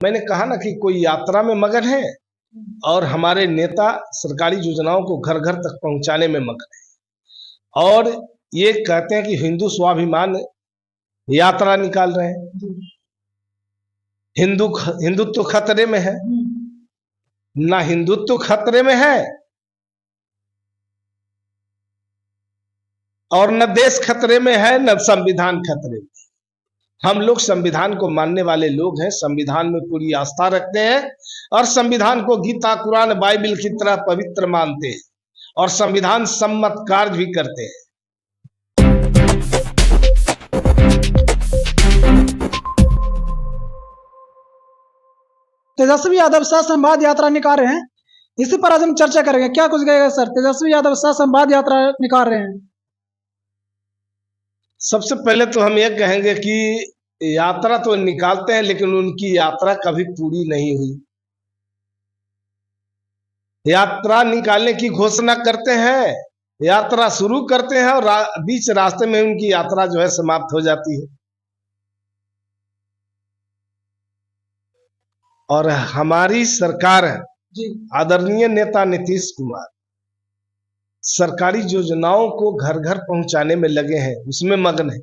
मैंने कहा ना कि कोई यात्रा में मगन है और हमारे नेता सरकारी योजनाओं को घर घर तक पहुंचाने में मगन है, और ये कहते हैं कि हिंदू स्वाभिमान यात्रा निकाल रहे हैं। हिंदुत्व खतरे में है? ना हिंदुत्व खतरे में है और न देश खतरे में है, न संविधान खतरे में। हम लोग संविधान को मानने वाले लोग हैं, संविधान में पूरी आस्था रखते हैं और संविधान को गीता कुरान बाइबिल की तरह पवित्र मानते हैं और संविधान सम्मत कार्य भी करते हैं। तेजस्वी यादव सह संवाद यात्रा निकाल रहे हैं, इसी पर आज हम चर्चा करेंगे। क्या कुछ कहेगा सर? तेजस्वी यादव सह संवाद यात्रा निकाल रहे हैं। सबसे पहले तो हम ये कहेंगे कि यात्रा तो निकालते हैं, लेकिन उनकी यात्रा कभी पूरी नहीं हुई। यात्रा निकालने की घोषणा करते हैं, यात्रा शुरू करते हैं और बीच रास्ते में उनकी यात्रा जो है समाप्त हो जाती है। और हमारी सरकार आदरणीय नेता नीतीश कुमार सरकारी योजनाओं को घर घर पहुंचाने में लगे हैं, उसमें मगन है,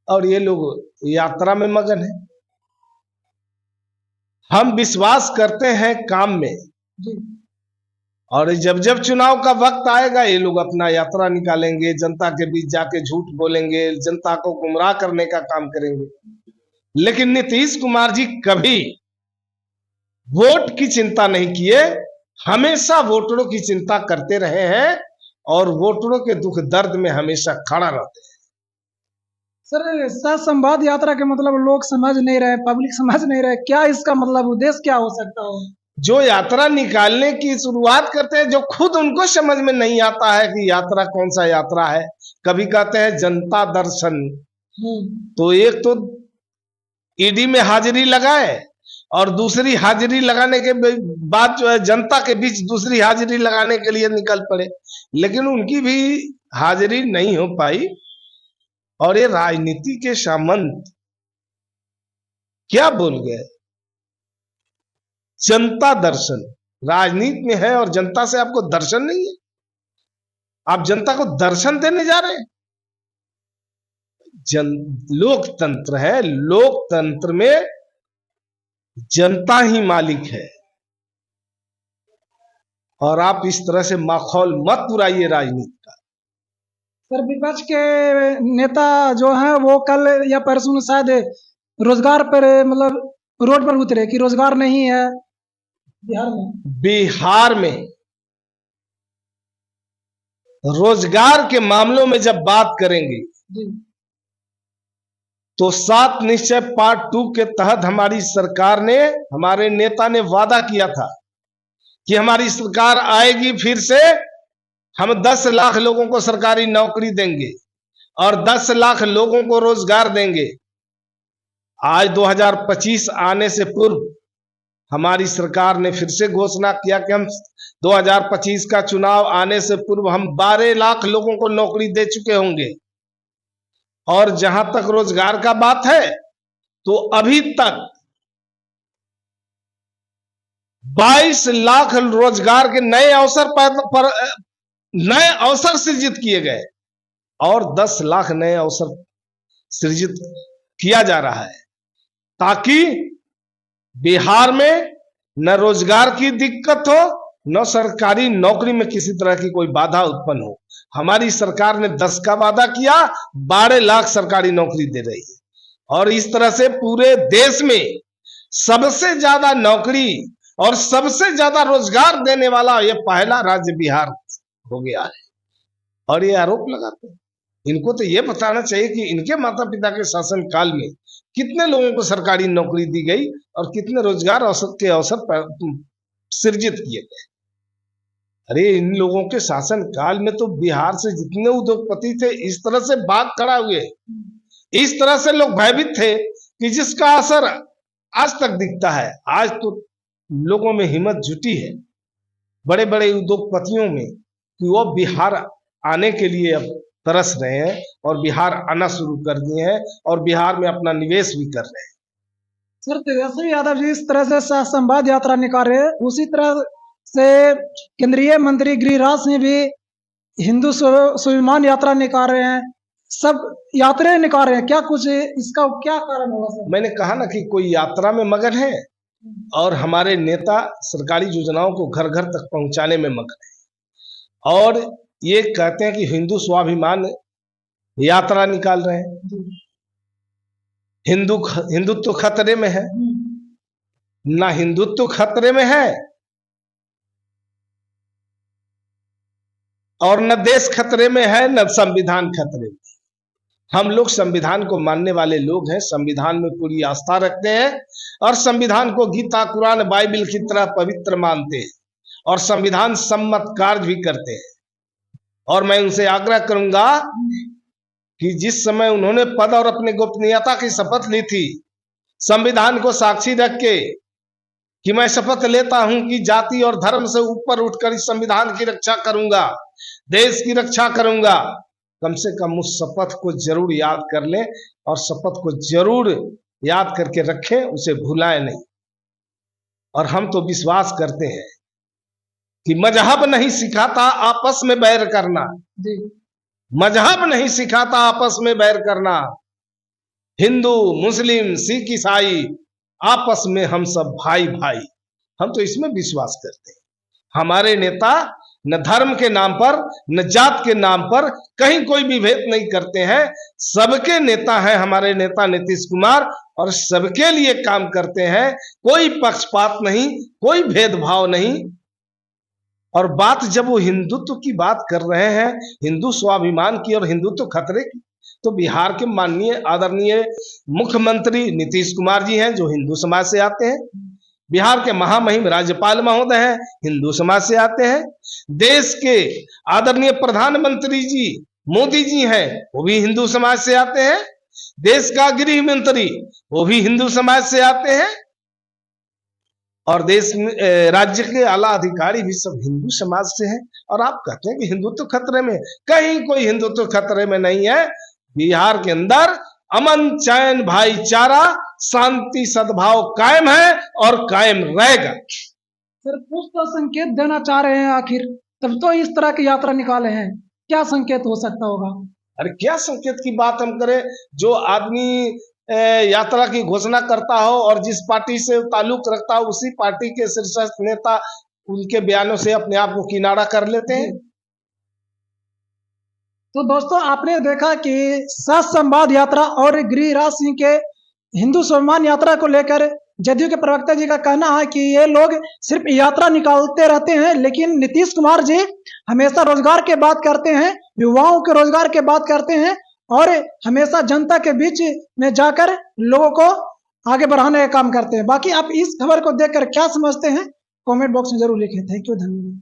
और ये लोग यात्रा में मगन है। हम विश्वास करते हैं काम में, और जब जब चुनाव का वक्त आएगा ये लोग अपना यात्रा निकालेंगे, जनता के बीच जाके झूठ बोलेंगे, जनता को गुमराह करने का काम करेंगे। लेकिन नीतीश कुमार जी कभी वोट की चिंता नहीं किए, हमेशा वोटरों की चिंता करते रहे हैं और वोटरों के दुख दर्द में हमेशा खड़ा रहते हैं। सर, सह संवाद यात्रा के मतलब लोग समझ नहीं रहे, पब्लिक समझ नहीं रहे, क्या इसका मतलब उद्देश्य क्या हो सकता है? जो यात्रा निकालने की शुरुआत करते हैं, जो खुद उनको समझ में नहीं आता है कि यात्रा कौन सा यात्रा है। कभी कहते हैं जनता दर्शन, तो एक तो ईडी में हाजिरी लगाए और दूसरी हाजिरी लगाने के बाद जो है जनता के बीच दूसरी हाजिरी लगाने के लिए निकल पड़े, लेकिन उनकी भी हाजिरी नहीं हो पाई। और ये राजनीति के सामंत क्या बोल गए, जनता दर्शन राजनीति में है और जनता से आपको दर्शन नहीं है, आप जनता को दर्शन देने जा रहे हैं। लोकतंत्र है, लोकतंत्र में जनता ही मालिक है, और आप इस तरह से माहौल मत बुराइए राजनीति का। सर, विपक्ष के नेता जो हैं वो कल या परसों शायद रोजगार पर मतलब रोड पर उतरे कि रोजगार नहीं है बिहार में रोजगार के मामलों में जब बात करेंगे तो 7 निश्चय पार्ट 2 के तहत हमारी सरकार ने, हमारे नेता ने वादा किया था कि हमारी सरकार आएगी फिर से, हम 10 लाख लोगों को सरकारी नौकरी देंगे और 10 लाख लोगों को रोजगार देंगे। आज 2025 आने से पूर्व हमारी सरकार ने फिर से घोषणा किया कि हम 2025 का चुनाव आने से पूर्व हम 12 लाख लोगों को नौकरी दे चुके होंगे। और जहां तक रोजगार का बात है तो अभी तक 22 लाख रोजगार के नए अवसर सृजित किए गए और 10 लाख नए अवसर सृजित किया जा रहा है, ताकि बिहार में न रोजगार की दिक्कत हो, न सरकारी नौकरी में किसी तरह की कोई बाधा उत्पन्न हो। हमारी सरकार ने 10 का वादा किया, 12 लाख सरकारी नौकरी दे रही है, और इस तरह से पूरे देश में सबसे ज्यादा नौकरी और सबसे ज्यादा रोजगार देने वाला ये पहला राज्य बिहार हो गया है। और ये आरोप लगाते हैं, इनको तो ये बताना चाहिए कि इनके माता पिता के शासन काल में कितने लोगों को सरकारी नौकरी दी गई और कितने रोजगार के अवसर सृजित किए गए। अरे इन लोगों के शासन काल में तो बिहार से जितने उद्योगपति थे इस तरह से भाग खड़ा हुए, इस तरह से लोग भयभीत थे कि जिसका असर आज तक दिखता है। आज तो लोगों में हिम्मत जुटी है, बड़े बड़े उद्योगपतियों में, कि वो बिहार आने के लिए अब तरस रहे हैं और बिहार आना शुरू कर दिए हैं और बिहार में अपना निवेश भी कर रहे हैं। सर तेजस्वी यादव जी इस तरह से संवाद यात्रा निकाल रहे हैं, उसी तरह से केंद्रीय मंत्री गिरिराज सिंह भी हिंदू स्वाभिमान यात्रा निकाल रहे हैं, सब यात्राएं निकाल रहे हैं। क्या कुछ इसका क्या कारण होगा सर? मैंने कहा ना कि कोई यात्रा में मगन है और हमारे नेता सरकारी योजनाओं को घर घर तक पहुंचाने में मगन है, और ये कहते हैं कि हिंदू यात्रा निकाल रहे हैं। हिंदुत्व खतरे में है? ना हिंदुत्व खतरे में है और न देश खतरे में है, न संविधान खतरे में। हम लोग संविधान को मानने वाले लोग हैं, संविधान में पूरी आस्था रखते हैं और संविधान को गीता, कुरान, बाइबिल की तरह पवित्र मानते हैं और संविधान सम्मत कार्य भी करते हैं। और मैं उनसे आग्रह करूंगा कि जिस समय उन्होंने पद और अपने गोपनीयता की शपथ ली थी, संविधान को साक्षी रख के कि मैं शपथ लेता हूं कि जाति और धर्म से ऊपर उठकर इस संविधान की रक्षा करूंगा, देश की रक्षा करूंगा, कम से कम उस शपथ को जरूर याद कर लें और शपथ को जरूर याद करके रखें, उसे भुलाएं नहीं। और हम तो विश्वास करते हैं कि मजहब नहीं सिखाता आपस में बैर करना, मजहब नहीं सिखाता आपस में बैर करना। हिंदू, मुस्लिम, सिख, ईसाई आपस में हम सब भाई भाई, हम तो इसमें विश्वास करते हैं। हमारे नेता न धर्म के नाम पर न जात के नाम पर कहीं कोई भी भेद नहीं करते हैं। सबके नेता हैं हमारे नेता नीतीश कुमार और सबके लिए काम करते हैं, कोई पक्षपात नहीं, कोई भेदभाव नहीं। और बात जब वो हिंदुत्व की बात कर रहे हैं, हिंदू स्वाभिमान की और हिंदुत्व खतरे की, तो बिहार के माननीय आदरणीय मुख्यमंत्री नीतीश कुमार जी हैं जो हिंदू समाज से आते हैं। बिहार के महामहिम राज्यपाल महोदय हैं, हिंदू समाज से आते हैं। देश के आदरणीय प्रधानमंत्री जी मोदी जी हैं, वो भी हिंदू समाज से आते हैं। देश का गृह मंत्री वो भी हिंदू समाज से आते हैं और देश में राज्य के आला अधिकारी भी सब हिंदू समाज से हैं। और आप कहते हैं कि हिंदुत्व खतरे में, कहीं कोई हिंदुत्व खतरे में नहीं है। बिहार के अंदर अमन, चैन, भाईचारा, शांति, सद्भाव कायम है और कायम रहेगा। सर कुछ तो संकेत देना चाह रहे हैं आखिर, तब तो इस तरह की यात्रा निकाले हैं, क्या संकेत हो सकता होगा? अरे क्या संकेत की बात हम करें? जो आदमी यात्रा की घोषणा करता हो और जिस पार्टी से ताल्लुक रखता हो, उसी पार्टी के शीर्ष नेता उनके बयानों से अपने आप को किनारा कर लेते हैं। तो दोस्तों आपने देखा कि सच संवाद यात्रा और गिरिराज सिंह के हिंदू स्वाभिमान यात्रा को लेकर जदयू के प्रवक्ता जी का कहना है कि ये लोग सिर्फ यात्रा निकालते रहते हैं, लेकिन नीतीश कुमार जी हमेशा रोजगार के बात करते हैं, युवाओं के रोजगार के बात करते हैं और हमेशा जनता के बीच में जाकर लोगों को आगे बढ़ाने का काम करते हैं। बाकी आप इस खबर को देखकर क्या समझते हैं, कमेंट बॉक्स में जरूर लिखें। थैंक यू, धन्यवाद।